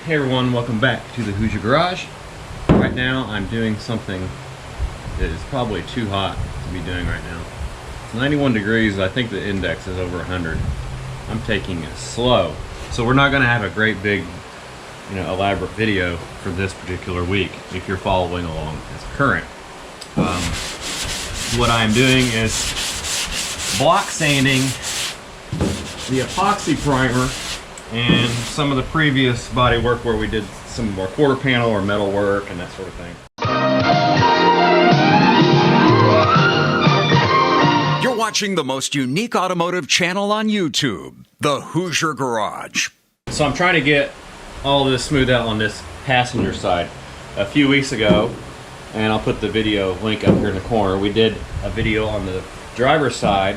Hey everyone, welcome back to the Hoosier Garage. Right now I'm doing something that is probably too hot to be doing right now. It's 91 degrees, I think the index is over 100. I'm taking it slow. So we're not gonna have a great big, elaborate video for this particular week if you're following along as current. What I'm doing is block sanding the epoxy primer and some of the previous body work where we did some more quarter panel or metal work and that sort of thing. You're watching the most unique automotive channel on YouTube, the Hoosier Garage. So I'm trying to get all this smoothed out on this passenger side. A few weeks ago, and I'll put the video link up here in the corner, we did a video on the driver's side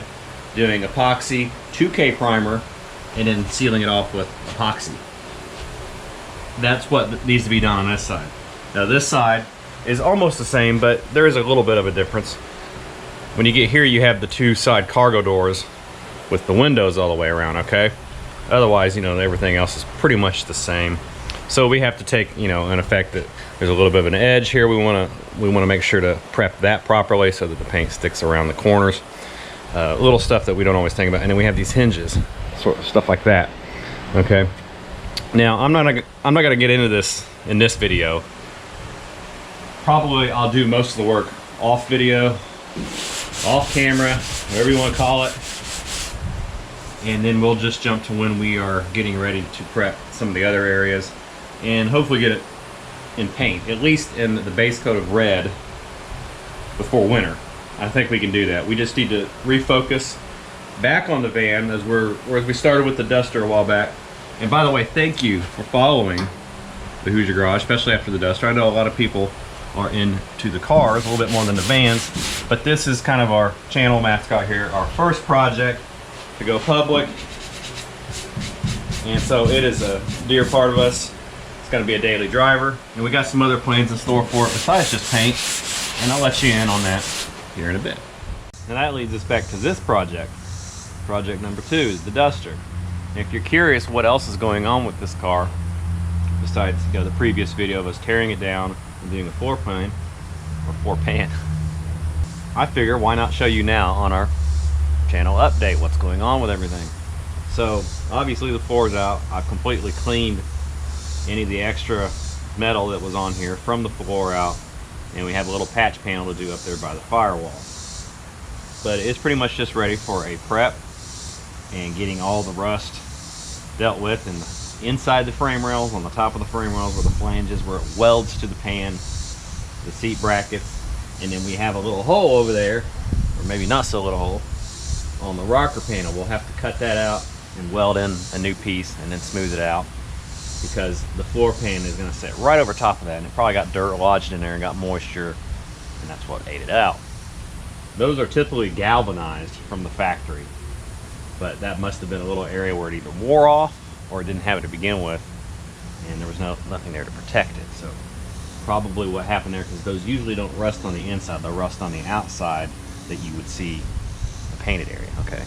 doing epoxy 2K primer and then sealing it off with epoxy. That's what needs to be done on this side. Now this side is almost the same, but there is a little bit of a difference. When you get here, you have the two side cargo doors with the windows all the way around, okay? Otherwise, everything else is pretty much the same. So we have to take, in effect that there's a little bit of an edge here. We want to make sure to prep that properly so that the paint sticks around the corners. Little stuff that we don't always think about. And then we have these hinges, sort of stuff like that. Okay. Now I'm not gonna get into this in this video. Probably I'll do most of the work off video, off camera, whatever you want to call it. And then we'll just jump to when we are getting ready to prep some of the other areas and hopefully get it in paint, at least in the base coat of red before winter. I think we can do that. We just need to refocus back on the van as we started with the Duster a while back. And by the way, thank you for following the Hoosier Garage, especially after the Duster. I know a lot of people are into the cars a little bit more than the vans, but this is kind of our channel mascot here, our first project to go public. And so it is a dear part of us. It's going to be a daily driver, and we got some other plans in store for it besides just paint, and I'll let you in on that here in a bit. And that leads us back to this project. Project number 2 is the Duster. And if you're curious what else is going on with this car, besides the previous video of us tearing it down and doing a floor pan, I figure why not show you now on our channel update what's going on with everything. So obviously the floor is out. I've completely cleaned any of the extra metal that was on here from the floor out, and we have a little patch panel to do up there by the firewall. But it's pretty much just ready for a prep and getting all the rust dealt with in the inside the frame rails, on the top of the frame rails where the flanges, where it welds to the pan, the seat brackets, and then we have a little hole over there, or maybe not so little hole, on the rocker panel. We'll have to cut that out and weld in a new piece and then smooth it out, because the floor pan is going to sit right over top of that, and it probably got dirt lodged in there and got moisture, and that's what ate it out. Those are typically galvanized from the factory, but that must have been a little area where it either wore off or it didn't have it to begin with, and there was nothing there to protect it. So probably what happened there, because those usually don't rust on the inside, they'll rust on the outside that you would see the painted area. Okay,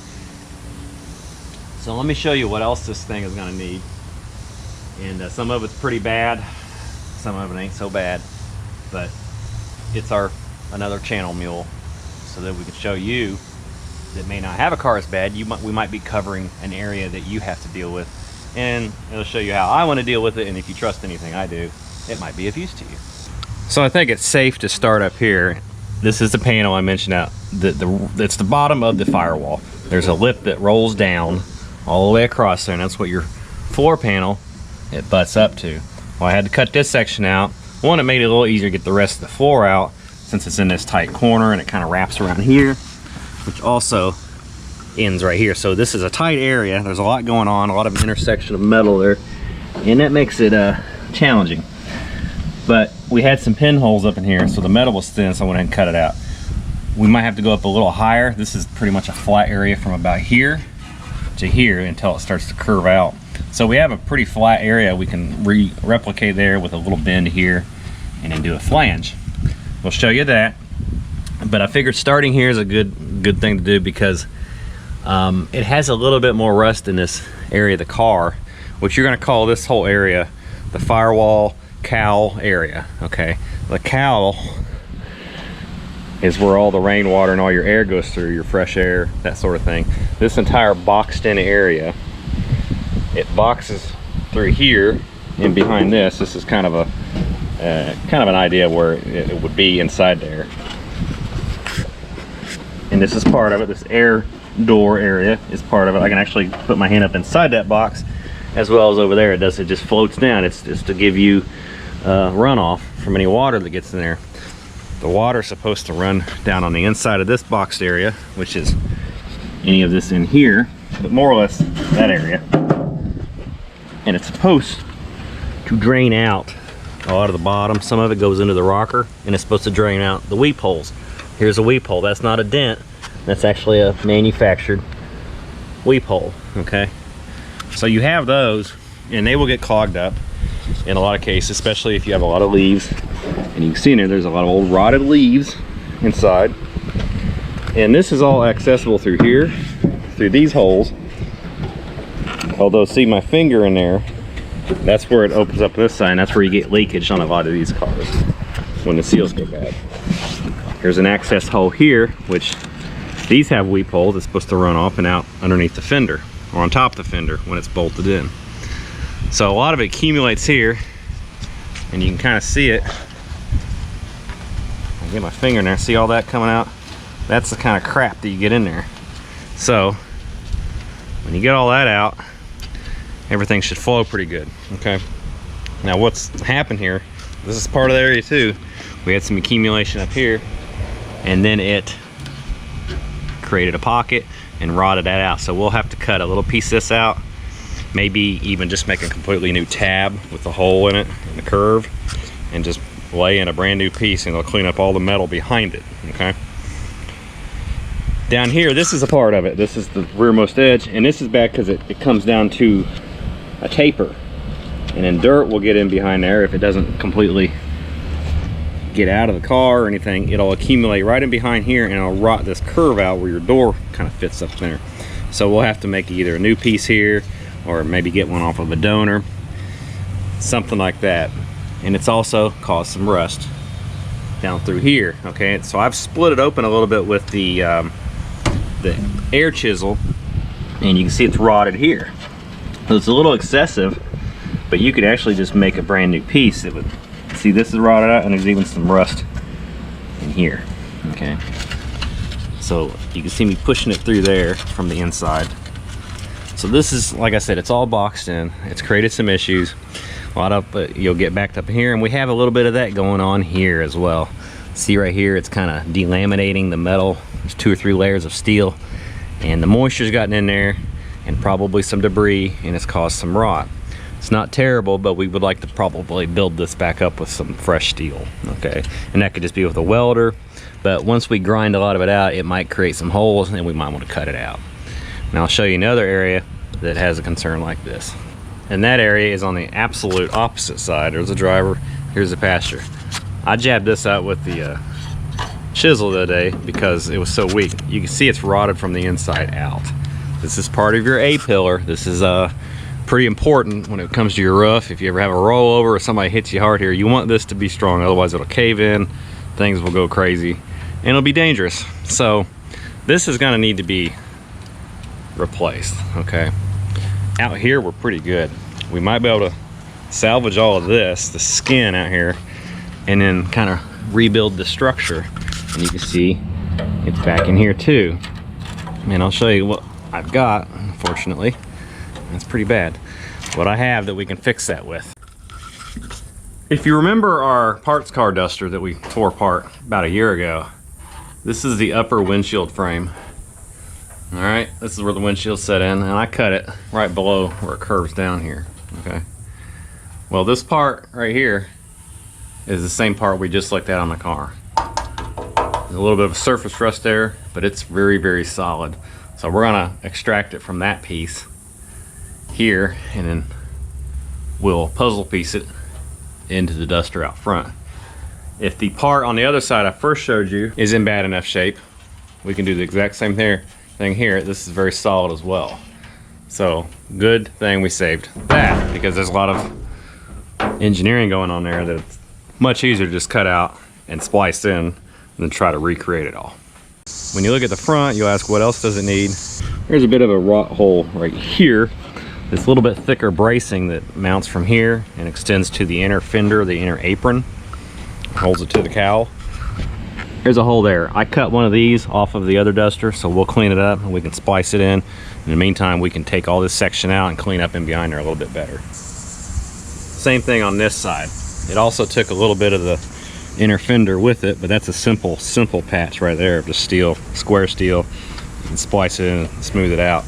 so let me show you what else this thing is going to need. And some of it's pretty bad, some of it ain't so bad, but it's another channel mule, so that we can show you that may not have a car as bad. We might be covering an area that you have to deal with, and it'll show you how I want to deal with it, and if you trust anything I do, it might be of use to you. So I think it's safe to start up here. This is the panel I mentioned out. It's the bottom of the firewall. There's a lip that rolls down all the way across there, and that's what your floor panel it butts up to. Well, I had to cut this section out. One, it made it a little easier to get the rest of the floor out since it's in this tight corner, and it kind of wraps around here, which also ends right here. So this is a tight area. There's a lot going on, a lot of intersection of metal there, and that makes it challenging. But we had some pinholes up in here, so the metal was thin, so I went ahead and cut it out. We might have to go up a little higher. This is pretty much a flat area from about here to here until it starts to curve out. So we have a pretty flat area we can replicate there with a little bend here and then do a flange. We'll show you that. But I figured starting here is a good thing to do, because it has a little bit more rust in this area of the car, which you're going to call this whole area the firewall cowl area, okay? The cowl is where all the rainwater and all your air goes through, your fresh air, that sort of thing. This entire boxed in area, it boxes through here and behind this. This is kind of a kind of an idea where it would be inside there. And this is part of it. This air door area is part of it. I can actually put my hand up inside that box as well as over there. It just floats down. It's just to give you runoff from any water that gets in there. The water is supposed to run down on the inside of this boxed area, which is any of this in here, but more or less that area. And it's supposed to drain out a lot of the bottom. Some of it goes into the rocker, and it's supposed to drain out the weep holes. Here's a weep hole. That's not a dent. That's actually a manufactured weep hole, okay? So you have those, and they will get clogged up in a lot of cases, especially if you have a lot of leaves. And you can see in there's a lot of old rotted leaves inside. And this is all accessible through here, through these holes. Although, see my finger in there, that's where it opens up this side, and that's where you get leakage on a lot of these cars when the seals go bad. There's an access hole here, which these have weep holes. It's supposed to run off and out underneath the fender, or on top of the fender when it's bolted in. So a lot of it accumulates here, and you can kind of see it. I get my finger in there, see all that coming out? That's the kind of crap that you get in there. So when you get all that out, everything should flow pretty good, okay? Now what's happened here, this is part of the area too. We had some accumulation up here, and then it created a pocket and rotted that out. So we'll have to cut a little piece of this out, maybe even just make a completely new tab with the hole in it and the curve, and just lay in a brand new piece, and it'll clean up all the metal behind it, okay? Down here, this is a part of it. This is the rearmost edge, and this is bad because it comes down to a taper, and then dirt will get in behind there. If it doesn't completely get out of the car or anything, it'll accumulate right in behind here, and it'll rot this curve out where your door kind of fits up there. So we'll have to make either a new piece here, or maybe get one off of a donor, something like that. And it's also caused some rust down through here, okay? So I've split it open a little bit with the air chisel, and you can see it's rotted here. So it's a little excessive, but you could actually just make a brand new piece. It would, see, this is rotted out, and there's even some rust in here, okay? So you can see me pushing it through there from the inside. So this is, like I said, it's all boxed in. It's created some issues. A lot of you'll get backed up here, and we have a little bit of that going on here as well. See right here, it's kind of delaminating the metal. There's 2 or 3 layers of steel, and the moisture's gotten in there, and probably some debris, and it's caused some rot. It's not terrible, but we would like to probably build this back up with some fresh steel, okay? And that could just be with a welder, but once we grind a lot of it out, it might create some holes, and we might want to cut it out. Now I'll show you another area that has a concern like this. And that area is on the absolute opposite side. There's a driver, here's the passenger. I jabbed this out with the chisel the other day because it was so weak. You can see it's rotted from the inside out. This is part of your A-pillar. This is pretty important when it comes to your roof. If you ever have a rollover or somebody hits you hard here, you want this to be strong, otherwise it'll cave in, things will go crazy, and it'll be dangerous. So this is gonna need to be replaced, okay? Out here we're pretty good. We might be able to salvage all of this, the skin out here, and then kind of rebuild the structure. And you can see it's back in here too. And I'll show you what I've got. Unfortunately, that's pretty bad. What I have that we can fix that with. If you remember our parts car duster that we tore apart about a year ago, this is the upper windshield frame. All right, this is where the windshield's set in, and I cut it right below where it curves down here, okay? Well, this part right here is the same part we just looked at on the car. There's a little bit of a surface rust there, but it's very, very solid. So we're gonna extract it from that piece here, and then we'll puzzle piece it into the duster out front. If the part on the other side I first showed you is in bad enough shape, we can do the exact same thing here. This is very solid as well. So good thing we saved that, because there's a lot of engineering going on there that it's much easier to just cut out and splice in than try to recreate it all. When you look at the front, you'll ask what else does it need. There's a bit of a rot hole right here. This little bit thicker bracing that mounts from here and extends to the inner fender, the inner apron, holds it to the cowl. There's a hole there. I cut one of these off of the other duster, so we'll clean it up and we can splice it in. In the meantime, we can take all this section out and clean up in behind there a little bit better. Same thing on this side. It also took a little bit of the inner fender with it, but that's a simple patch right there of just steel, square steel. You can splice it in and smooth it out.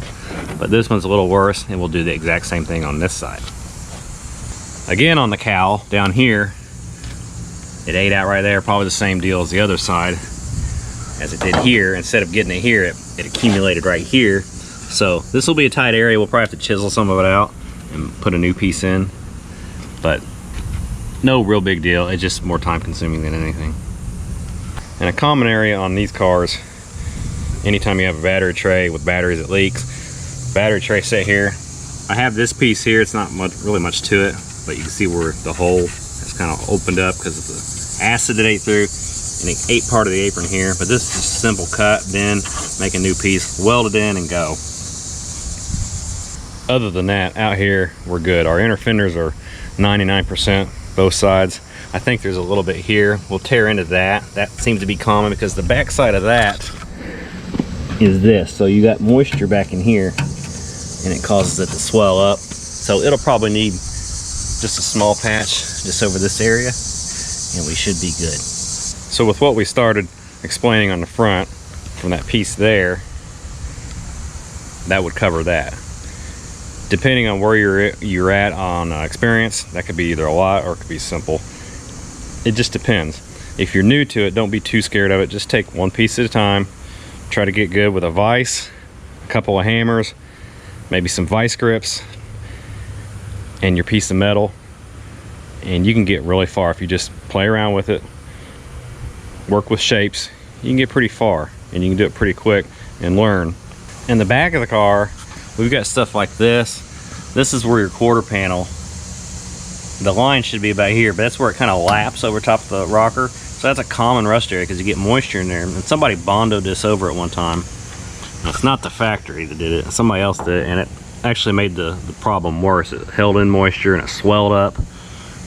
But this one's a little worse, and we'll do the exact same thing on this side. Again, on the cowl down here, it ate out right there, probably the same deal as the other side as it did here. Instead of getting it here, it accumulated right here. So this will be a tight area. We'll probably have to chisel some of it out and put a new piece in, but no real big deal. It's just more time consuming than anything. And a common area on these cars, anytime you have a battery tray with batteries that leaks, battery tray set here. I have this piece here. It's not really much to it, but you can see where the hole has kind of opened up because of the acid that ate through, and it ate part of the apron here. But this is just a simple cut, bend, make a new piece, weld it in and go. Other than that, out here we're good. Our inner fenders are 99% both sides. I think there's a little bit here. We'll tear into that. That seems to be common because the back side of that is this. So you got moisture back in here and it causes it to swell up. So it'll probably need just a small patch just over this area and we should be good. So with what we started explaining on the front, from that piece there, that would cover that. Depending on where you're at on experience, that could be either a lot or it could be simple. It just depends. If you're new to it, don't be too scared of it. Just take one piece at a time. Try to get good with a vise, a couple of hammers, maybe some vice grips, and your piece of metal. And you can get really far if you just play around with it, work with shapes. You can get pretty far and you can do it pretty quick and learn. In the back of the car, we've got stuff like this. This is where your quarter panel, the line should be about here, but that's where it kind of laps over top of the rocker. So that's a common rust area because you get moisture in there. And somebody bondoed this over at one time. And it's not the factory that did it, somebody else did it, and it actually made the problem worse. It held in moisture and it swelled up,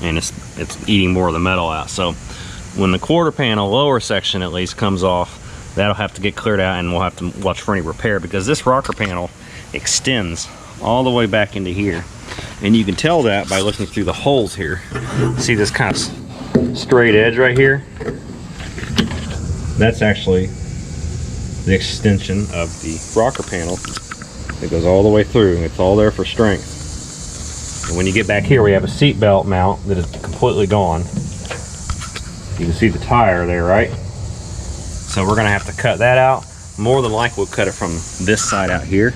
and it's eating more of the metal out. So when the quarter panel lower section at least comes off, that'll have to get cleared out, and we'll have to watch for any repair because this rocker panel extends all the way back into here, and you can tell that by looking through the holes here. See this kind of straight edge right here? That's actually the extension of the rocker panel that goes all the way through, and it's all there for strength. And when you get back here, we have a seat belt mount that is completely gone. You can see the tire there, right? So we're gonna have to cut that out. More than likely we'll cut it from this side out here,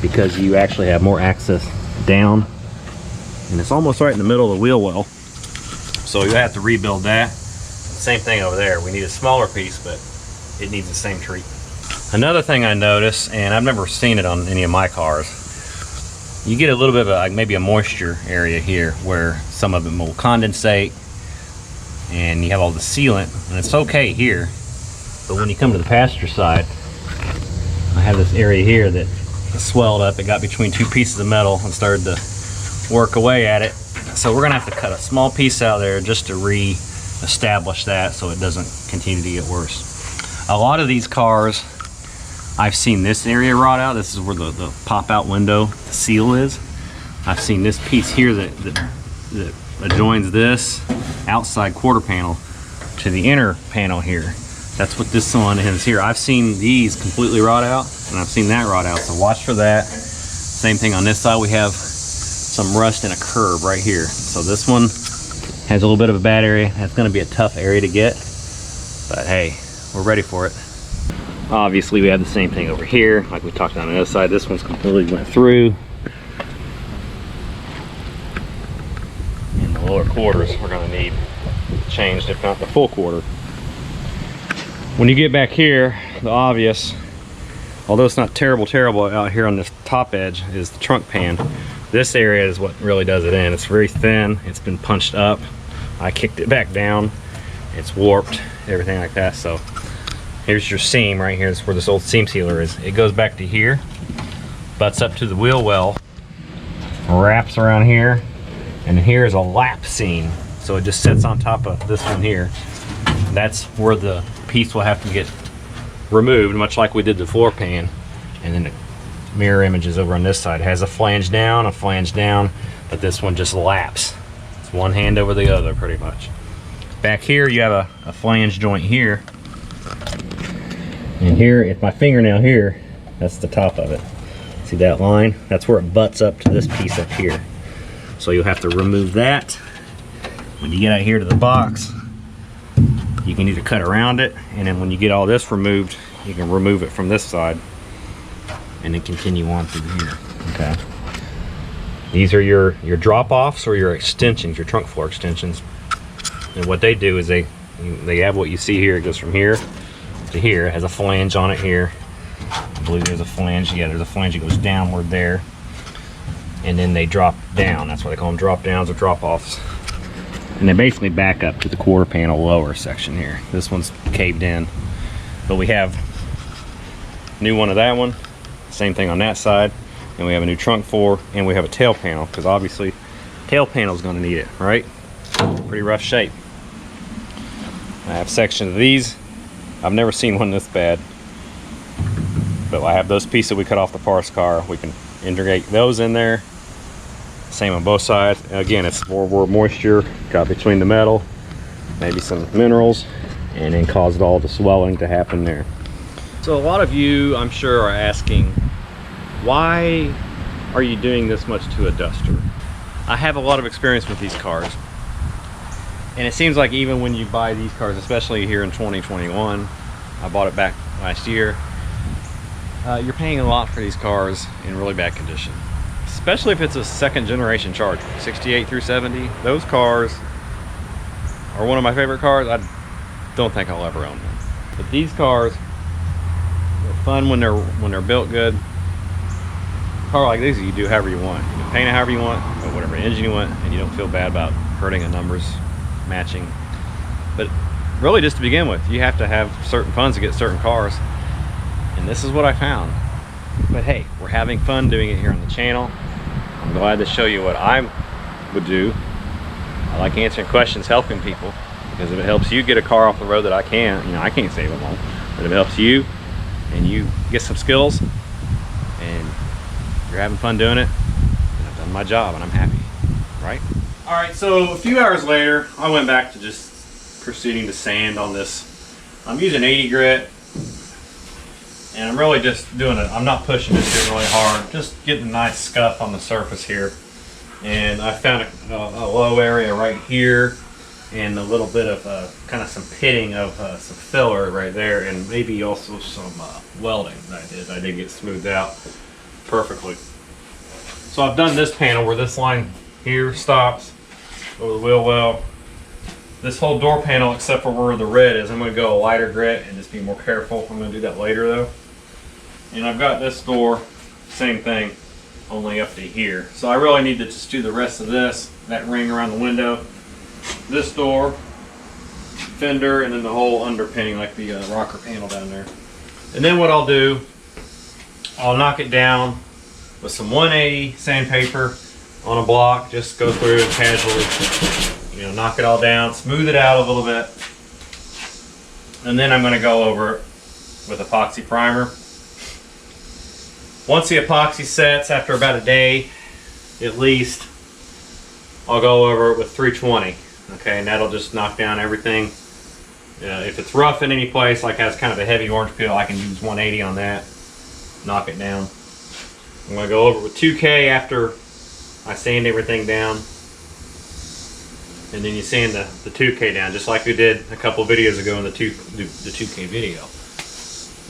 because you actually have more access down, and it's almost right in the middle of the wheel well. So you have to rebuild that. Same thing over there. We need a smaller piece, but it needs the same treatment. Another thing I noticed, and I've never seen it on any of my cars, you get a little bit of like maybe a moisture area here where some of it will condensate, and you have all the sealant, and it's okay here. But when you come to the passenger side, I have this area here that swelled up. It got between two pieces of metal and started to work away at it. So we're gonna have to cut a small piece out there just to re-establish that so it doesn't continue to get worse. A lot of these cars, I've seen this area rot out. This is where the pop-out window, the seal is. I've seen this piece here that adjoins this outside quarter panel to the inner panel here. That's what this one is here. I've seen these completely rot out, and I've seen that rot out, so watch for that. Same thing on this side. We have some rust in a curb right here. So this one has a little bit of a bad area. That's gonna be a tough area to get, but hey, we're ready for it. Obviously, we have the same thing over here, like we talked on the other side. This one's completely went through. And the lower quarters we're gonna need changed, if not the full quarter. When you get back here, the obvious, although it's not terrible out here on this top edge, is the trunk pan. This area is what really does it in. It's very thin. It's been punched up. I kicked it back down. It's warped, everything like that. So here's your seam right here. This is where this old seam sealer is. It goes back to here, butts up to the wheel well, wraps around here, and here is a lap seam. So it just sits on top of this one here. That's where the piece will have to get removed, much like we did the floor pan. And then the mirror images over on this side. It has a flange down, but this one just laps. It's one hand over the other pretty much. Back here you have a flange joint here. And here, if my fingernail here, that's the top of it. See that line? That's where it butts up to this piece up here. So you'll have to remove that. When you get out here to the box, you can either cut around it, and then when you get all this removed, you can remove it from this side and then continue on through here. Okay. These are your drop-offs or your extensions, your trunk floor extensions. And what they do is they have what you see here. It goes from here to here. It has a flange on it here. I believe there's a flange. Yeah, there's a flange that goes downward there. And then they drop down. That's why they call them drop downs or drop offs. And they basically back up to the quarter panel lower section here. This one's caved in. But we have a new one of that one. Same thing on that side. And we have a new trunk floor, and we have a tail panel, because obviously tail panel is going to need it, right? Pretty rough shape. I have sections of these. I've never seen one this bad. But I have those pieces that we cut off the parts car. We can integrate those in there. Same on both sides. Again, it's more moisture got between the metal, maybe some minerals, and then caused all the swelling to happen there. So a lot of you, I'm sure, are asking, why are you doing this much to a Duster? I have a lot of experience with these cars. And it seems like even when you buy these cars, especially here in 2021, I bought it back last year, you're paying a lot for these cars in really bad condition. Especially if it's a second generation Charger, 68 through 70. Those cars are one of my favorite cars. I don't think I'll ever own them. But these cars are fun when they're built good. A car like this, you do however you want. You can paint it however you want, or whatever engine you want, and you don't feel bad about hurting the numbers matching. But really, just to begin with, you have to have certain funds to get certain cars, and this is what I found. But hey, we're having fun doing it here on the channel. I'm glad to show you what I would do. I like answering questions, helping people, because if it helps you get a car off the road that I can't, I can't save them all, but if it helps you and you get some skills and you're having fun doing it, then I've done my job and I'm happy, right? All right, so a few hours later, I went back to just proceeding to sand on this. I'm using 80 grit, and I'm really just doing it. I'm not pushing this here really hard, just getting a nice scuff on the surface here. And I found a low area right here, and a little bit of kind of some pitting of some filler right there, and maybe also some welding that I did get smoothed out perfectly. So I've done this panel where this line here stops over the wheel well. This whole door panel, except for where the red is, I'm going to go a lighter grit and just be more careful. I'm going to do that later though. And I've got this door, same thing, only up to here. So I really need to just do the rest of this, that ring around the window, this door, fender, and then the whole underpinning like the rocker panel down there. And then what I'll do, I'll knock it down with some 180 sandpaper on a block. Just go through and casually, knock it all down, smooth it out a little bit. And then I'm going to go over it with epoxy primer. Once the epoxy sets, after about a day at least, I'll go over it with 320. Okay, and that'll just knock down everything. If it's rough in any place, like has kind of a heavy orange peel, I can use 180 on that, knock it down. I'm going to go over with 2K after I sand everything down. And then you sand the 2K down, just like we did a couple videos ago in the 2K video.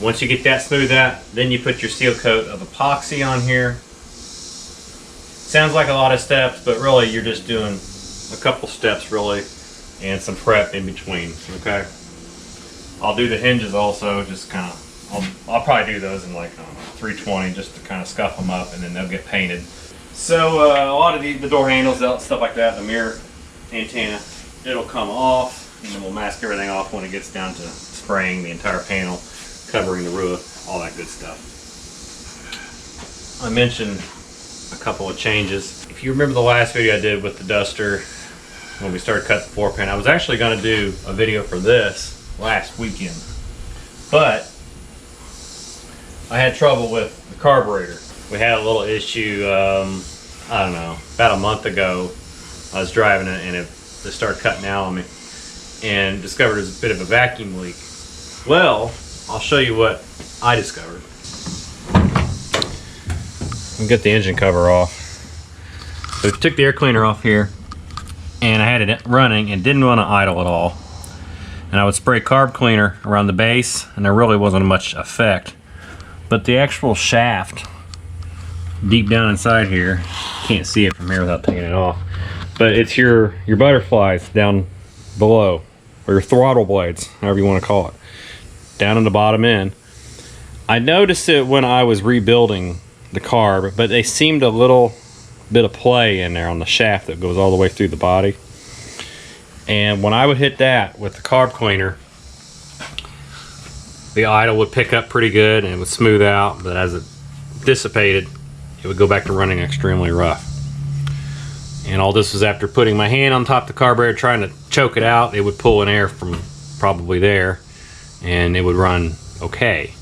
Once you get that smoothed out, then you put your seal coat of epoxy on here. Sounds like a lot of steps, but really you're just doing a couple steps really, and some prep in between, okay? I'll do the hinges also, just kind of, I'll probably do those in like 320 just to kind of scuff them up, and then they'll get painted. So a lot of the door handles, stuff like that, the mirror antenna, it'll come off, and then we'll mask everything off when it gets down to spraying the entire panel, covering the roof, all that good stuff. I mentioned a couple of changes. If you remember the last video I did with the duster, when we started cutting the floor pan, I was actually going to do a video for this last weekend, but I had trouble with the carburetor. We had a little issue, I don't know, about a month ago. I was driving it and it started cutting out on me and discovered it was a bit of a vacuum leak. Well, I'll show you what I discovered. I'll get the engine cover off. So we took the air cleaner off here and I had it running and didn't want to idle at all. And I would spray carb cleaner around the base and there really wasn't much effect. But the actual shaft, deep down inside here, can't see it from here without taking it off, but it's your butterflies down below, or your throttle blades, however you want to call it, down in the bottom end. I noticed it when I was rebuilding the carb, but they seemed a little bit of play in there on the shaft that goes all the way through the body. And when I would hit that with the carb cleaner, the idle would pick up pretty good and it would smooth out, but as it dissipated, it would go back to running extremely rough. And all this was after putting my hand on top of the carburetor trying to choke it out. It would pull in air from probably there and it would run okay.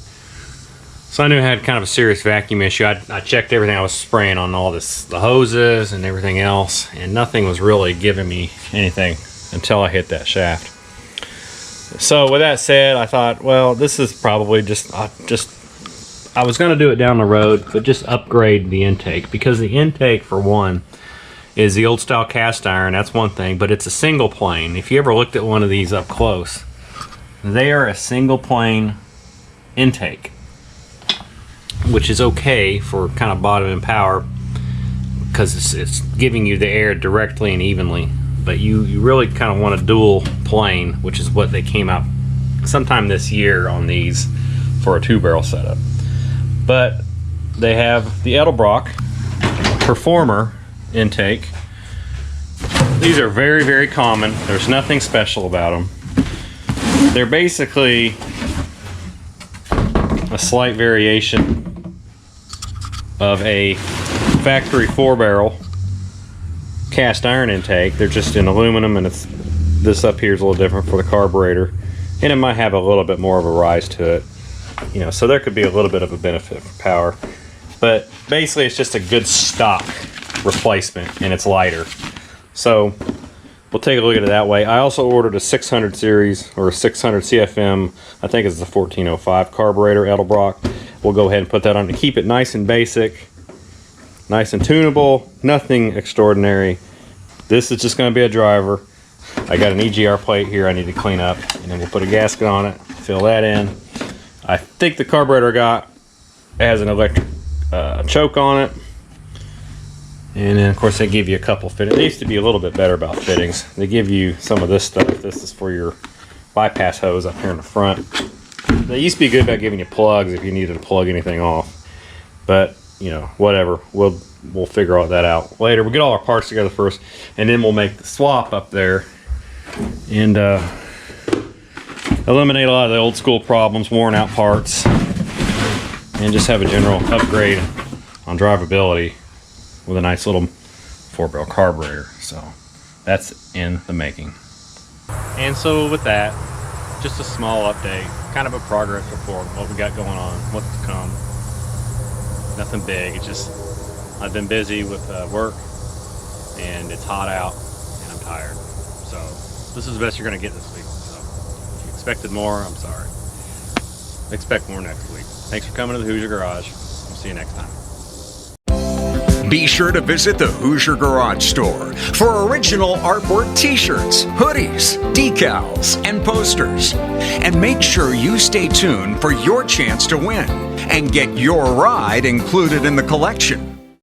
So I knew I had kind of a serious vacuum issue. I checked everything I was spraying on all this, the hoses and everything else, and nothing was really giving me anything until I hit that shaft. So with that said, I thought, well, this is probably I was going to do it down the road, but just upgrade the intake, because the intake, for one, is the old style cast iron. That's one thing, but it's a single plane. If you ever looked at one of these up close, they are a single plane intake, which is okay for kind of bottom end power because it's giving you the air directly and evenly. But you really kind of want a dual plane, which is what they came out sometime this year on these for a 2-barrel setup. But they have the Edelbrock Performer intake. These are very, very common. There's nothing special about them. They're basically a slight variation of a factory 4-barrel cast iron intake. They're just in aluminum, and this up here is a little different for the carburetor, and it might have a little bit more of a rise to it. You know, so there could be a little bit of a benefit for power, but basically it's just a good stock replacement and it's lighter. So we'll take a look at it that way. I also ordered a 600 series or a 600 CFM, I think it's the 1405 carburetor Edelbrock. We'll go ahead and put that on to keep it nice and basic, nice and tunable, nothing extraordinary. This is just going to be a driver. I got an EGR plate here I need to clean up, and then we'll put a gasket on it, fill that in. I think the carburetor I got has an electric choke on it. And then of course they give you a couple fittings. They used to be a little bit better about fittings. They give you some of this stuff. This is for your bypass hose up here in the front. They used to be good about giving you plugs if you needed to plug anything off. But, you know, whatever. We'll figure all that out later. We'll get all our parts together first, and then we'll make the swap up there and eliminate a lot of the old school problems, worn out parts, and just have a general upgrade on drivability with a nice little 4-barrel carburetor. So that's in the making. And so with that, just a small update, kind of a progress report, what we got going on, what's to come. Nothing big. It's just I've been busy with work, and it's hot out, and I'm tired. So this is the best you're going to get this week. So if you expected more, I'm sorry. Expect more next week. Thanks for coming to the Hoosier Garage. We'll see you next time. Be sure to visit the Hoosier Garage store for original artwork t-shirts, hoodies, decals, and posters. And make sure you stay tuned for your chance to win and get your ride included in the collection.